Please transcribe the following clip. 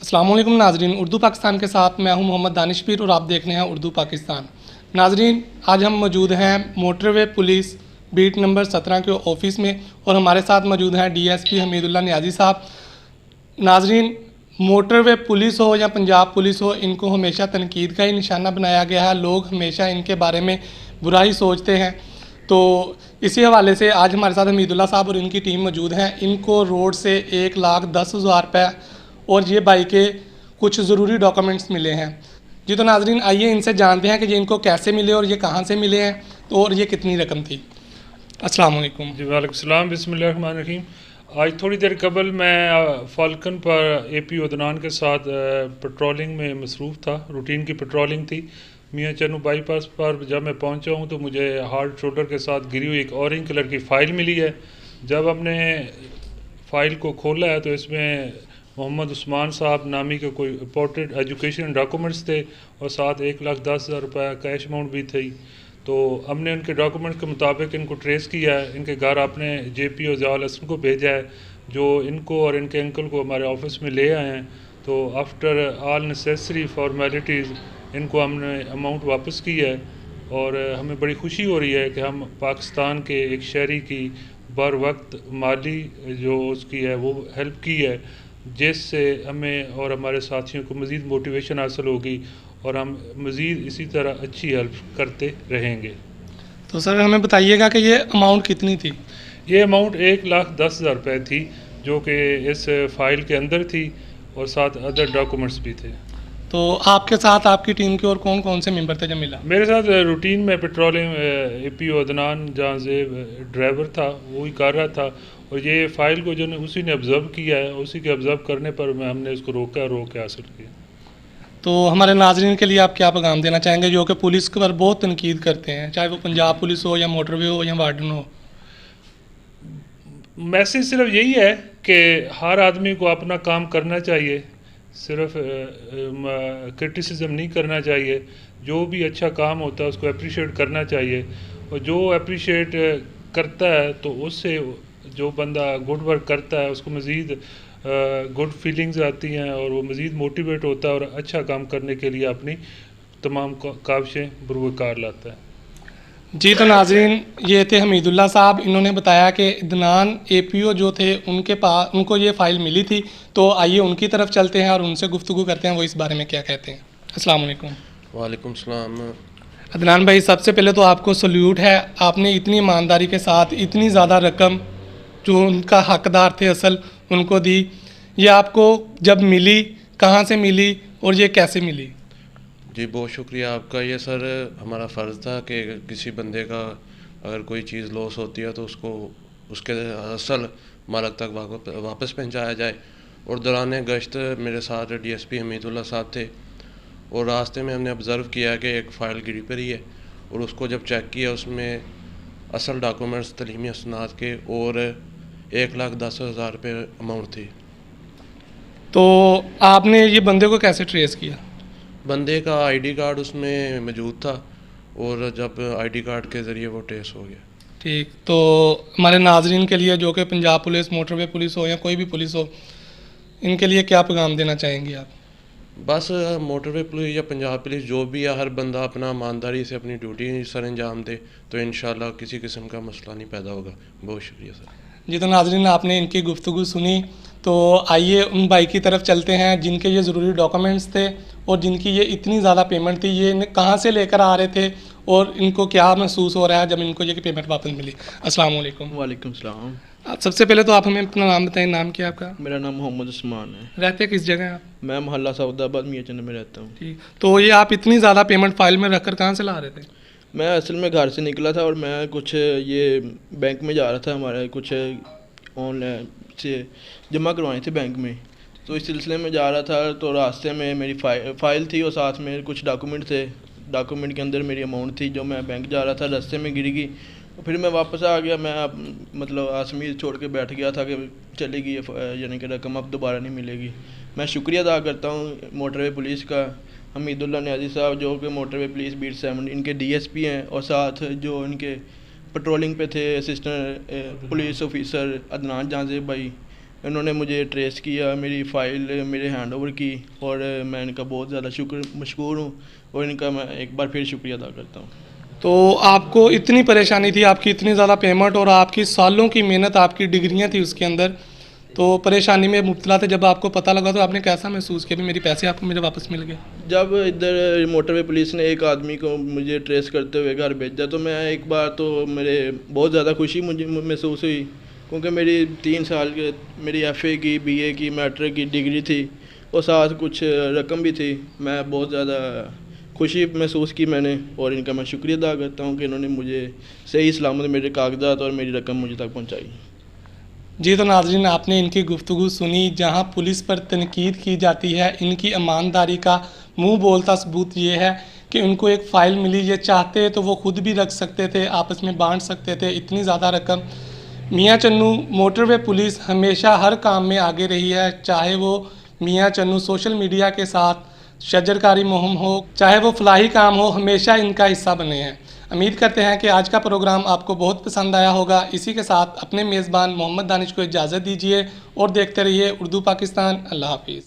अस्सलाम वालेकुम नाजरीन, उर्दू पाकिस्तान के साथ मैं हूं मोहम्मद दानिशपीर और आप देख रहे हैं उर्दू पाकिस्तान। नाजरीन, आज हम मौजूद हैं मोटरवे पुलिस बीट नंबर 17 के ऑफिस में और हमारे साथ मौजूद हैं डीएसपी हमीदुल्लाह नियाजी साहब। नाजरीन, मोटरवे पुलिस हो या पंजाब पुलिस हो, इनको हमेशा तनकीद का ही निशाना बनाया गया है। लोग हमेशा इनके बारे में बुरा ही सोचते हैं। तो इसी हवाले से आज हमारे साथ हमीदुल्लाह साहब और इनकी टीम मौजूद हैं। इनको रोड से 1,10,000 रुपये और ये बाइकें कुछ ज़रूरी डॉक्यूमेंट्स मिले हैं। जी तो नाजरीन, आइए इनसे जानते हैं कि ये इनको कैसे मिले और ये कहाँ से मिले हैं, तो और ये कितनी रकम थी। अस्सलाम वालेकुम। जी वालेकुम सलाम, बिस्मिल्लाहिर्रहमानिर्रहीम। आज थोड़ी देर कबल मैं फाल्कन पर एपी अदनान के साथ पेट्रोलिंग में मसरूफ़ था। रूटीन की पेट्रोलिंग थी। मियाँ चन्नू बाईपास पर जब मैं पहुंचा हूं तो मुझे हार्ड शोल्डर के साथ गिरी हुई एक ऑरेंज कलर की फ़ाइल मिली है। जब हमने फ़ाइल को खोला है तो इसमें मोहम्मद उस्मान साहब नामी के कोई इंपॉर्टेंट एजुकेशन डॉक्यूमेंट्स थे और साथ 1,10,000 रुपये कैश अमाउंट भी थी। तो हमने उनके डॉक्यूमेंट्स के मुताबिक इनको ट्रेस किया है। इनके घर आपने जेपी और ज़ियाउल हसन को भेजा है, जो इनको और इनके अंकल को हमारे ऑफिस में ले आए हैं। तो आफ्टर ऑल नेसेसरी फॉर्मेलिटीज़ इनको हमने अमाउंट वापस की है और हमें बड़ी खुशी हो रही है कि हम पाकिस्तान के एक शहरी की बर वक्त माली जो उसकी है वो हेल्प की है, जिससे हमें और हमारे साथियों को मज़ीद मोटिवेशन हासिल होगी और हम मज़ीद इसी तरह अच्छी हेल्प करते रहेंगे। तो सर हमें बताइएगा कि ये अमाउंट कितनी थी। ये अमाउंट 1,10,000 रुपये थी, जो कि इस फ़ाइल के अंदर थी और साथ अदर डॉक्यूमेंट्स भी थे। तो आपके साथ आपकी टीम के और कौन कौन से मेंबर थे जब मिला। मेरे साथ रूटीन में पेट्रोलिंग एपी अदनान जहाँ से ड्राइवर था वो ही कर रहा था और ये फ़ाइल को जो उसी ने ऑब्ज़र्व किया है, उसी के ऑब्ज़र्व करने पर हमने उसको रोक के हासिल किया। तो हमारे नाजरीन के लिए आप क्या पैगाम देना चाहेंगे जो कि पुलिस पर बहुत तनकीद करते हैं, चाहे वो पंजाब पुलिस हो या मोटरवे हो या वार्डन हो। मैसेज सिर्फ यही है कि हर आदमी को अपना काम करना चाहिए, सिर्फ क्रिटिसिज्म नहीं करना चाहिए। जो भी अच्छा काम होता है उसको अप्रिशिएट करना चाहिए और जो अप्रिशिएट करता है तो उससे जो बंदा गुड वर्क करता है उसको मज़ीद गुड फीलिंग्स आती हैं और वो मज़ीद मोटिवेट होता है और अच्छा काम करने के लिए अपनी तमाम काविशें बुरवकार लाता है। जी तो नाजरीन, ये थे हमीदुल्लाह साहब। इन्होंने बताया कि इदनान एपीओ जो थे उनके पास उनको ये फ़ाइल मिली थी। तो आइए उनकी तरफ चलते हैं और उनसे गुफ्तगू करते हैं वो इस बारे में क्या कहते हैं। अस्सलाम वालेकुम। वालेकुम सलाम। अदनान भाई, सबसे पहले तो आपको सल्यूट है, आपने इतनी ईमानदारी के साथ इतनी ज़्यादा रकम जो उनका हकदार थे असल उनको दी। ये आपको जब मिली, कहाँ से मिली और ये कैसे मिली। जी बहुत शुक्रिया आपका। ये सर हमारा फ़र्ज़ था कि किसी बंदे का अगर कोई चीज़ लॉस होती है तो उसको उसके असल मालिक तक वापस पहुंचाया जाए। और दौरान गश्त मेरे साथ डीएसपी हमीदुल्लाह साहब थे और रास्ते में हमने ऑब्ज़र्व किया कि एक फ़ाइल गिरी पड़ी है और उसको जब चेक किया उसमें असल डॉक्यूमेंट्स तलीमी असनाद के और 1,10,000 रुपये अमाउंट थी। तो आपने ये बंदे को कैसे ट्रेस किया। बंदे का आईडी कार्ड उसमें मौजूद था और जब आईडी कार्ड के ज़रिए वो ट्रेस हो गया। ठीक, तो हमारे नाजरीन के लिए जो कि पंजाब पुलिस, मोटरवे पुलिस हो या कोई भी पुलिस हो, इनके लिए क्या पैगाम देना चाहेंगे आप। बस मोटरवे पुलिस या पंजाब पुलिस जो भी है, हर बंदा अपना ईमानदारी से अपनी ड्यूटी सर अंजाम दे तो इंशाल्लाह किसी किस्म का मसला नहीं पैदा होगा। बहुत शुक्रिया सर। जी तो नाजरीन, आपने इनकी गुफ्तगू सुनी। तो आइए उन भाई की तरफ चलते हैं जिनके ये ज़रूरी डॉक्यूमेंट्स थे और जिनकी ये इतनी ज़्यादा पेमेंट थी। ये कहाँ से लेकर आ रहे थे और इनको क्या महसूस हो रहा है जब इनको ये पेमेंट वापस मिली। अस्सलाम वालेकुम। वालेकुम सलाम। सबसे पहले तो आप हमें अपना नाम बताएं। नाम क्या है आपका। मेरा नाम मोहम्मद उस्मान है। रहते किस जगह हैं आप। मैं मोहल्ला सऊदाबाद मियाँ चन्द में रहता हूँ। ठीक, तो ये आप इतनी ज़्यादा पेमेंट फाइल में रखकर कहाँ से ला रहे थे। मैं असल में घर से निकला था और मैं कुछ ये बैंक में जा रहा था, हमारे कुछ ऑनलाइन से जमा करवाए थे बैंक में, तो इस सिलसिले में जा रहा था। तो रास्ते में मेरी फ़ाइल थी और साथ में कुछ डॉक्यूमेंट थे। डॉक्यूमेंट के अंदर मेरी अमाउंट थी जो मैं बैंक जा रहा था, रास्ते में गिर गई। फिर मैं वापस आ गया। मैं मतलब आसमी छोड़ के बैठ गया था कि चली गई यानी कि रकम अब दोबारा नहीं मिलेगी। मैं शुक्रिया अदा करता हूँ मोटरवे पुलिस का, हमीदुल्लाह नियाजी साहब जो कि मोटरवे पुलिस बीट 7 इनके डीएसपी हैं, और साथ जो इनके पेट्रोलिंग पे थे असिस्टेंट पुलिस ऑफिसर अदनान जांजेब भाई, इन्होंने मुझे ट्रेस किया, मेरी फ़ाइल मेरे हैंड ओवर की और मैं इनका बहुत ज़्यादा मशकूर हूँ और इनका मैं एक बार फिर शुक्रिया अदा करता हूँ। तो आपको इतनी परेशानी थी, आपकी इतनी ज़्यादा पेमेंट और आपकी सालों की मेहनत, आपकी डिग्रियां थी उसके अंदर, तो परेशानी में मुब्तला थे। जब आपको पता लगा तो आपने कैसा महसूस किया भी मेरे पैसे आपको मेरे वापस मिल गए? जब इधर मोटरवे पुलिस ने एक आदमी को मुझे ट्रेस करते हुए घर भेजा तो मैं एक बार तो मेरे बहुत ज़्यादा खुशी मुझे महसूस हुई, क्योंकि मेरी 3 साल के मेरी FA की, BA की, मैट्रिक की डिग्री थी और साथ कुछ रकम भी थी। मैं बहुत ज़्यादा खुशी महसूस की मैंने और इनका मैं शुक्रिया अदा करता हूँ कि इन्होंने मुझे सही सलामत मेरे कागजात और मेरी रकम मुझे तक पहुँचाई। जी, तो नाज़रीन, आपने इनकी गुफ्तगू सुनी, जहां पुलिस पर तनकीद की जाती है। इनकी ईमानदारी का मुंह बोलता सबूत ये है कि उनको एक फ़ाइल मिली, ये चाहते तो वो खुद भी रख सकते थे, आपस में बांट सकते थे इतनी ज़्यादा रकम। मियां चन्नू मोटरवे पुलिस हमेशा हर काम में आगे रही है, चाहे वो मियां चन्नू सोशल मीडिया के साथ शजरकारी मुहिम हो, चाहे वो फलाही काम हो, हमेशा इनका हिस्सा बने हैं। उम्मीद करते हैं कि आज का प्रोग्राम आपको बहुत पसंद आया होगा। इसी के साथ अपने मेज़बान मोहम्मद दानिश को इजाज़त दीजिए और देखते रहिए उर्दू पाकिस्तान। अल्लाह हाफिज़।